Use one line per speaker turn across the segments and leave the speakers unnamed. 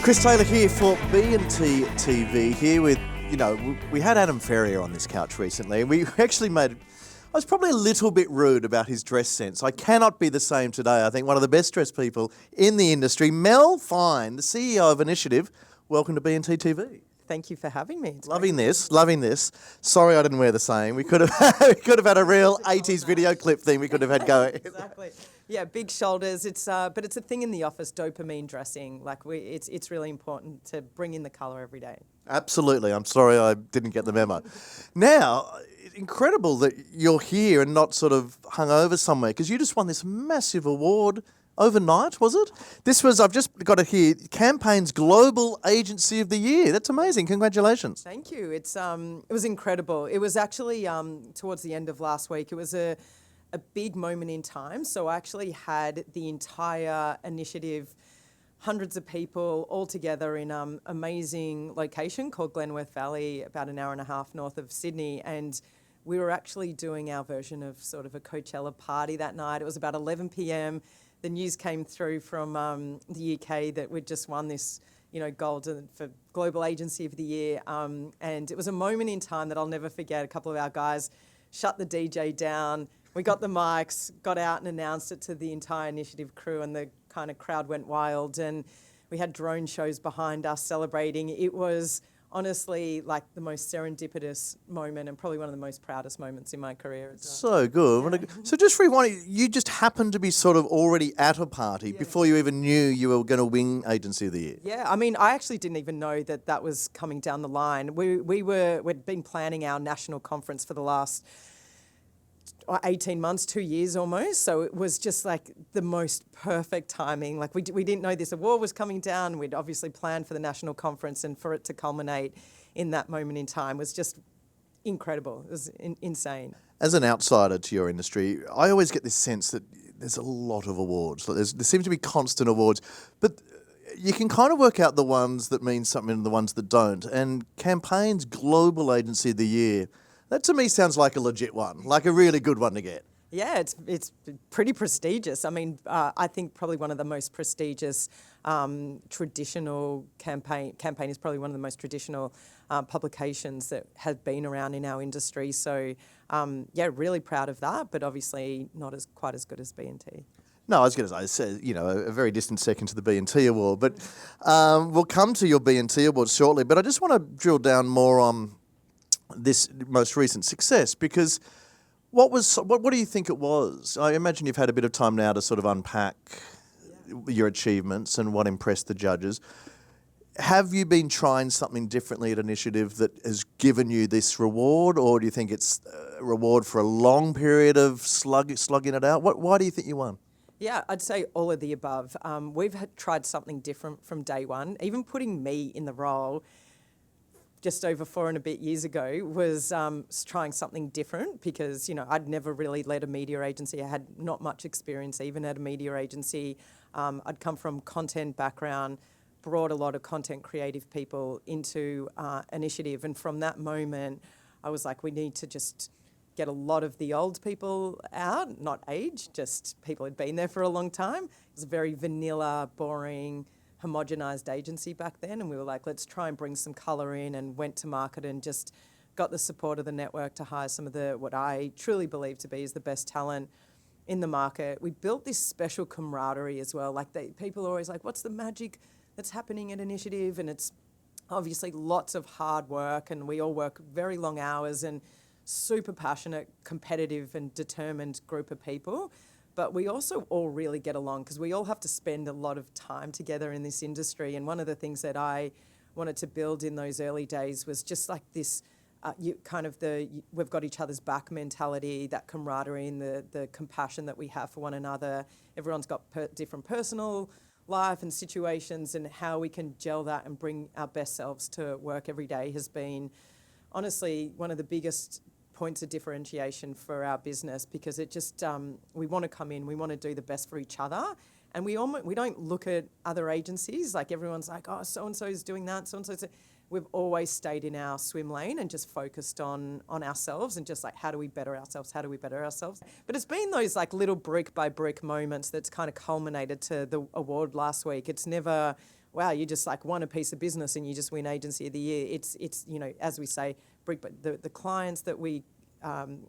Chris Taylor here for B&T TV here with, we had Adam Ferrier on this couch recently and we actually I was probably a little bit rude about his dress sense. I cannot be the same today. I think one of the best dressed people in the industry, Mel Fein, the CEO of Initiative. Welcome to B&T TV.
Thank you for having me.
Loving this. Sorry I didn't wear the same. We could have had a real 80s video clip thing we could have had going.
Exactly. Yeah, big shoulders. But it's a thing in the office, dopamine dressing. It's really important to bring in the colour every day.
Absolutely. I'm sorry I didn't get the memo. Now, incredible that you're here and not sort of hung over somewhere, because you just won this massive award overnight, was it? This was, I've just got it here, Campaign's Global Agency of the Year. That's amazing. Congratulations.
Thank you. It was incredible. It was actually towards the end of last week. It was a big moment in time. So I actually had the entire initiative, hundreds of people all together in an amazing location called Glenworth Valley, about an hour and a half north of Sydney. And we were actually doing our version of sort of a Coachella party that night. It was about 11 p.m. The news came through from the UK that we'd just won this, golden for Global Agency of the Year. And it was a moment in time that I'll never forget. A couple of our guys shut the DJ down. We got the mics, got out and announced it to the entire initiative crew, and the kind of crowd went wild. And we had drone shows behind us celebrating. It was honestly like the most serendipitous moment and probably one of the most proudest moments in my career.
So good. Yeah. So just rewind, you just happened to be sort of already at a party before you even knew you were going to win Agency of the Year.
Yeah, I mean, I actually didn't even know that was coming down the line. We'd been planning our national conference for the last 18 months, 2 years almost. So it was just like the most perfect timing. Like we didn't know this award was coming down. We'd obviously planned for the national conference, and for it to culminate in that moment in time was just incredible. It was insane.
As an outsider to your industry, I always get this sense that there's a lot of awards. There seems to be constant awards, but you can kind of work out the ones that mean something and the ones that don't. And Campaign's Global Agency of the Year, that to me sounds like a legit one, like a really good one to get.
Yeah, it's pretty prestigious. I mean, I think probably one of the most prestigious traditional campaign is probably one of the most traditional publications that have been around in our industry. So, really proud of that, but obviously not quite as good as B&T.
No, I was going to say, a very distant second to the B&T award, but we'll come to your B&T award shortly. But I just want to drill down more on this most recent success, because what do you think it was? I imagine you've had a bit of time now to sort of unpack your achievements and what impressed the judges. Have you been trying something differently at Initiative that has given you this reward, or do you think it's a reward for a long period of slugging it out? Why do you think you won?
Yeah, I'd say all of the above. We've tried something different from day one. Even putting me in the role just over 4 and a bit years ago was trying something different, because, I'd never really led a media agency. I had not much experience even at a media agency. I'd come from content background, brought a lot of content creative people into Initiative. And from that moment, I was like, we need to just get a lot of the old people out, not age, just people who'd been there for a long time. It was a very vanilla, boring, homogenized agency back then, and we were like, let's try and bring some colour in, and went to market and just got the support of the network to hire some of what I truly believe to be is the best talent in the market. We built this special camaraderie as well. People are always like, what's the magic that's happening at Initiative? And it's obviously lots of hard work, and we all work very long hours, and super passionate, competitive and determined group of people. But we also all really get along, because we all have to spend a lot of time together in this industry. And one of the things that I wanted to build in those early days was just like this we've got each other's back mentality, that camaraderie and the compassion that we have for one another. Everyone's got different personal life and situations, and how we can gel that and bring our best selves to work every day has been honestly one of the biggest points of differentiation for our business, because it just we want to come in, we want to do the best for each other, and we don't look at other agencies like everyone's like, oh, so and so is doing that, so and so. We've always stayed in our swim lane and just focused on ourselves, and just like, how do we better ourselves? But it's been those like little brick by brick moments that's kind of culminated to the award last week. It's never wow, you just like won a piece of business and you just win Agency of the Year. It's as we say, the clients that we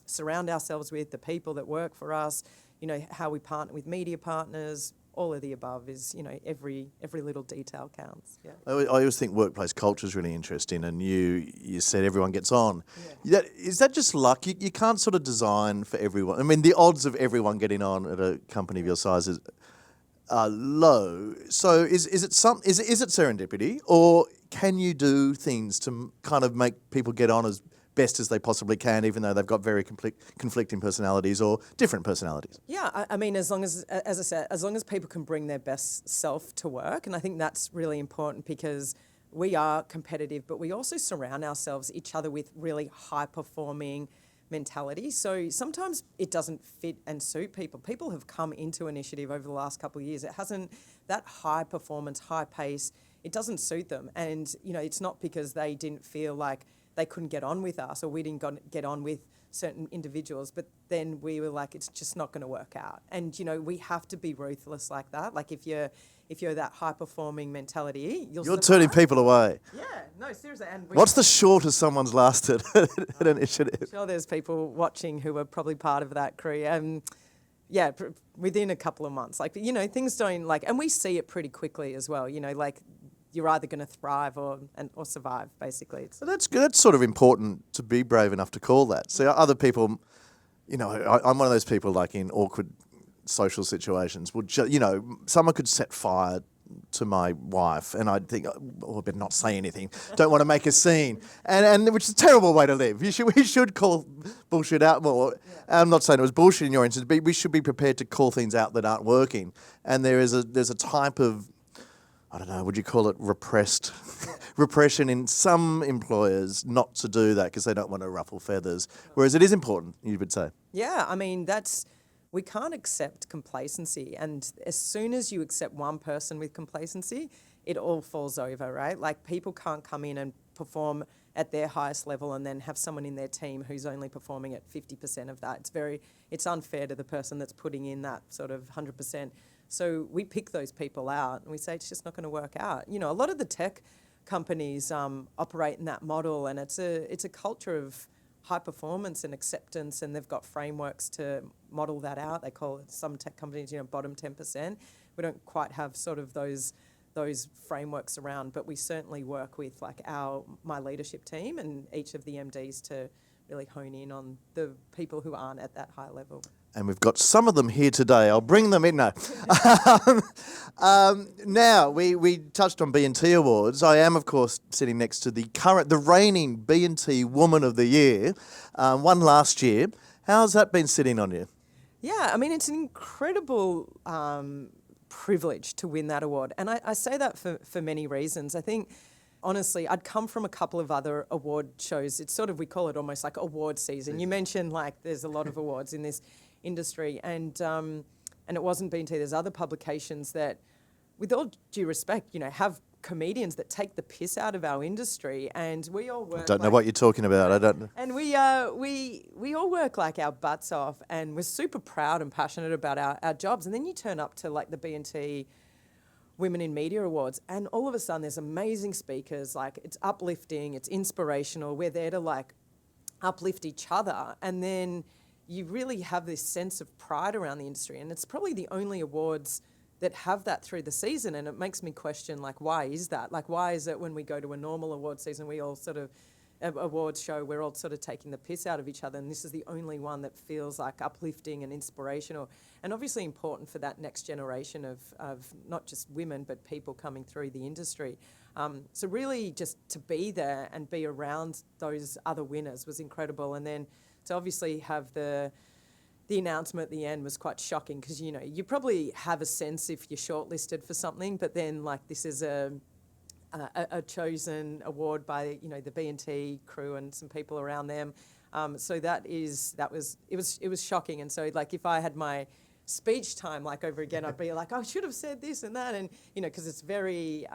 surround ourselves with, the people that work for us, how we partner with media partners, all of the above is, every little detail counts. Yeah.
I always think workplace culture is really interesting, and you said everyone gets on. Yeah. Is that just luck? You can't sort of design for everyone. I mean, the odds of everyone getting on at a company of your size are low. So is it serendipity, or can you do things to kind of make people get on as best as they possibly can, even though they've got very conflicting personalities or different personalities?
Yeah, I mean, as I said, as long as people can bring their best self to work, and I think that's really important because we are competitive, but we also surround each other with really high-performing mentality. So sometimes it doesn't fit and suit people. People have come into Initiative over the last couple of years. It hasn't, that high performance, high pace, it doesn't suit them. And, it's not because they didn't feel like they couldn't get on with us or we didn't get on with certain individuals, but then we were like, it's just not going to work out. And, we have to be ruthless like that. Like if you're that high-performing mentality, you're
survive. Turning people away.
Yeah, no, seriously. And
what's the shortest someone's lasted at Initiative?
I'm sure there's people watching who are probably part of that crew. Yeah, within a couple of months. Like, things don't and we see it pretty quickly as well. Like you're either going to thrive or survive, basically.
Well, that's good. That's sort of important to be brave enough to call that. So other people, I'm one of those people like in awkward social situations would, someone could set fire to my wife and I'd think, I better not say anything. Don't want to make a scene. And which is a terrible way to live. We should call bullshit out more. Yeah. I'm not saying it was bullshit in your instance, but we should be prepared to call things out that aren't working. And there's a type of, I don't know, would you call it repression in some employers not to do that because they don't want to ruffle feathers, whereas it is important, you would say.
Yeah, I mean, we can't accept complacency, and as soon as you accept one person with complacency, it all falls over, right? Like people can't come in and perform at their highest level and then have someone in their team who's only performing at 50% of that. It's unfair to the person that's putting in that sort of 100%. So we pick those people out and we say it's just not going to work out. A lot of the tech companies operate in that model, and it's a culture of high performance and acceptance, and they've got frameworks to model that out. They call it, some tech companies, bottom 10%. We don't quite have sort of those frameworks around, but we certainly work with my leadership team and each of the MDs to really hone in on the people who aren't at that high level.
And we've got some of them here today. I'll bring them in now. Now, we touched on B&T Awards. I am, of course, sitting next to the reigning B&T Woman of the Year, one last year. How's that been sitting on you?
Yeah, I mean, it's an incredible privilege to win that award. And I say that for many reasons. I think, honestly, I'd come from a couple of other award shows. It's sort of, we call it almost like award season. You mentioned there's a lot of awards in this industry, and it wasn't B&T. There's other publications that, with all due respect, have comedians that take the piss out of our industry, and we all work.
I don't know what you're talking about. I don't know.
And we all work our butts off, and we're super proud and passionate about our jobs. And then you turn up to the B&T Women in Media Awards, and all of a sudden there's amazing speakers. It's uplifting, it's inspirational. We're there to uplift each other, and then you really have this sense of pride around the industry. And it's probably the only awards that have that through the season. And it makes me question, why is that? Why is it when we go to a normal award season, we all sort of, awards show, we're all sort of taking the piss out of each other, and this is the only one that feels uplifting and inspirational, and obviously important for that next generation of not just women, but people coming through the industry. So really just to be there and be around those other winners was incredible. And then to obviously have the announcement at the end was quite shocking, because, you probably have a sense if you're shortlisted for something, but then this is a chosen award by the B&T crew and some people around them. So it was shocking. And so if I had my speech time over again, I'd be I should have said this and that, and because it's very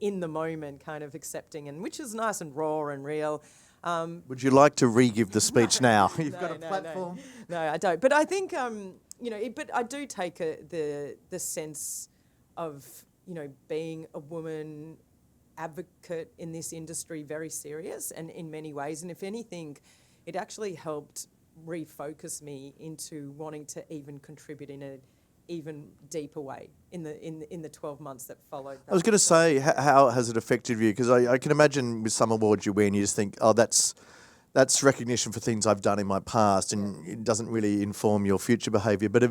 in the moment kind of accepting, and which is nice and raw and real.
Would you like to re-give the speech now? You've got a platform.
No, I don't. But I think but I do take the sense of being a woman advocate in this industry very serious and in many ways. And if anything, it actually helped refocus me into wanting to even contribute in an even deeper way in the 12 months that followed that.
I was going to say, how has it affected you? Because I can imagine with some awards you win, you just think, oh, that's recognition for things I've done in my past, and it doesn't really inform your future behaviour. But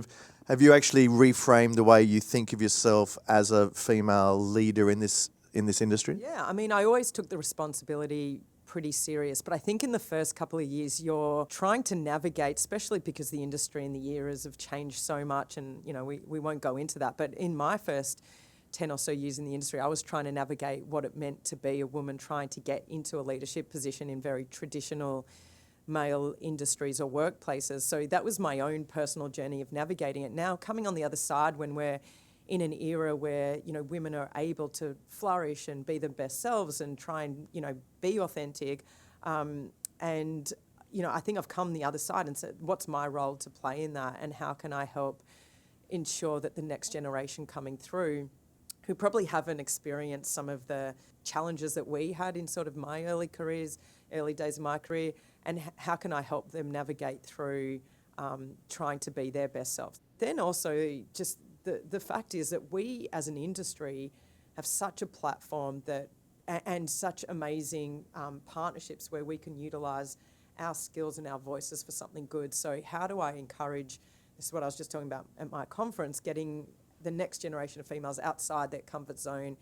have you actually reframed the way you think of yourself as a female leader in this industry?
Yeah, I mean, I always took the responsibility pretty serious, but I think in the first couple of years you're trying to navigate, especially because the industry and the eras have changed so much, and we won't go into that, but in my first 10 or so years in the industry, I was trying to navigate what it meant to be a woman trying to get into a leadership position in very traditional male industries or workplaces. So that was my own personal journey of navigating it. Now, coming on the other side, when we're in an era where women are able to flourish and be their best selves and try and be authentic, and I think I've come the other side and said, what's my role to play in that, and how can I help ensure that the next generation coming through, who probably haven't experienced some of the challenges that we had in sort of my early days of my career, and how can I help them navigate through trying to be their best self. Then also just the fact is that we as an industry have such a platform and such amazing partnerships where we can utilise our skills and our voices for something good. So how do I encourage, this is what I was just talking about at my conference, getting the next generation of females outside their comfort zone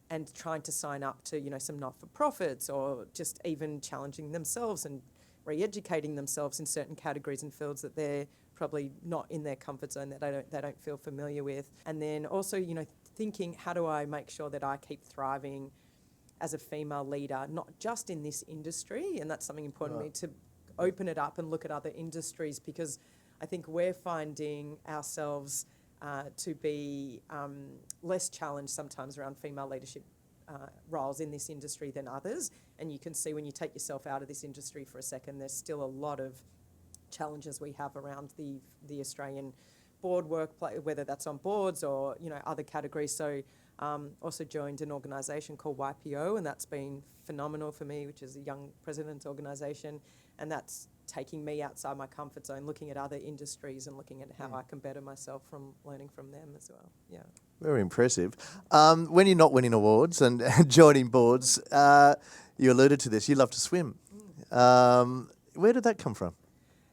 and trying to sign up to some not-for-profits, or just even challenging themselves and re-educating themselves in certain categories and fields that they're probably not in their comfort zone, that they don't feel familiar with. And then also, thinking, how do I make sure that I keep thriving as a female leader, not just in this industry, and that's something important to me, to open it up and look at other industries, because I think we're finding ourselves to be less challenged sometimes around female leadership roles in this industry than others. And you can see when you take yourself out of this industry for a second, there's still a lot of challenges we have around the Australian board workplace, whether that's on boards or other categories. So also joined an organisation called YPO, and that's been phenomenal for me, which is a young president's organisation, and that's taking me outside my comfort zone, looking at other industries and looking at how I can better myself from learning from them as well. Yeah.
Very impressive. When you're not winning awards and joining boards, you alluded to this, you love to swim. Where did that come from?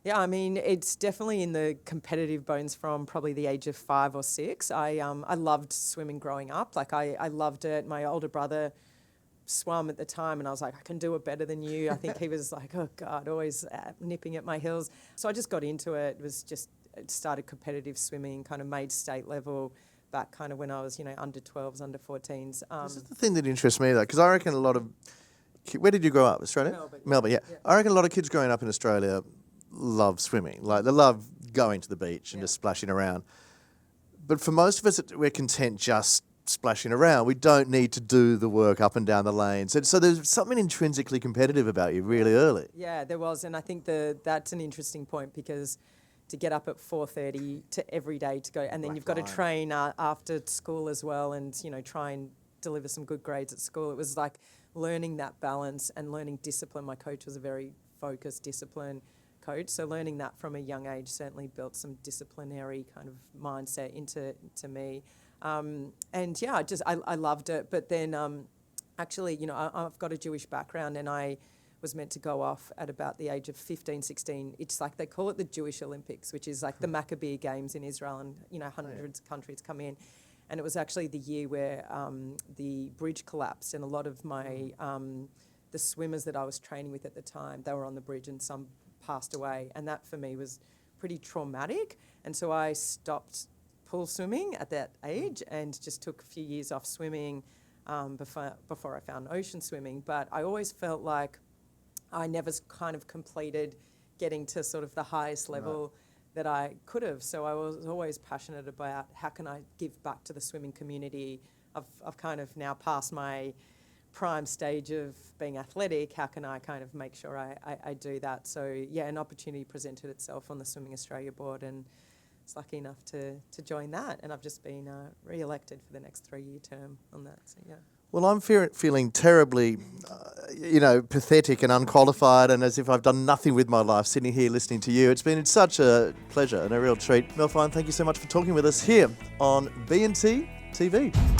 Yeah, I mean, it's definitely in the competitive bones from probably the age of 5 or 6. I loved swimming growing up. Like, I loved it. My older brother swam at the time, and I was like, I can do it better than you. I think he was like, oh God, always nipping at my heels. So I just got into it. Started competitive swimming, kind of made state level back kind of when I was, under 12s, under 14s.
This is the thing that interests me, though, because I reckon a lot of... Where did you grow up? Australia? Melbourne, yeah. I reckon a lot of kids growing up in Australia love swimming. Like, they love going to the beach and just splashing around. But for most of us, we're content just splashing around. We don't need to do the work up and down the lanes. And so there's something intrinsically competitive about you really early.
Yeah, there was. And I think that's an interesting point, because to get up at 4:30 to every day to go, and then you've got to train after school as well, and try and deliver some good grades at school. It was like learning that balance and learning discipline. My coach was a very focused discipline coach, so learning that from a young age certainly built some disciplinary kind of mindset into me. And yeah, I loved it. But then actually, I've got a Jewish background, and I was meant to go off at about the age of 15, 16. It's like they call it the Jewish Olympics, which is like the Maccabee Games in Israel, and hundreds of countries come in. And it was actually the year where the bridge collapsed, and a lot of my the swimmers that I was training with at the time, they were on the bridge, and some passed away, and that for me was pretty traumatic. And so I stopped pool swimming at that age and just took a few years off swimming before I found ocean swimming. But I always felt like I never kind of completed getting to sort of the highest level that I could have. So I was always passionate about how can I give back to the swimming community. I've kind of now passed my prime stage of being athletic. How can I kind of make sure I do that? So yeah, an opportunity presented itself on the Swimming Australia board, and was lucky enough to join that, and I've just been re-elected for the next 3-year term on that. So yeah.
Well, I'm feeling terribly, pathetic and unqualified, and as if I've done nothing with my life sitting here listening to you. It's been such a pleasure and a real treat. Mel Fein, thank you so much for talking with us here on B&T TV.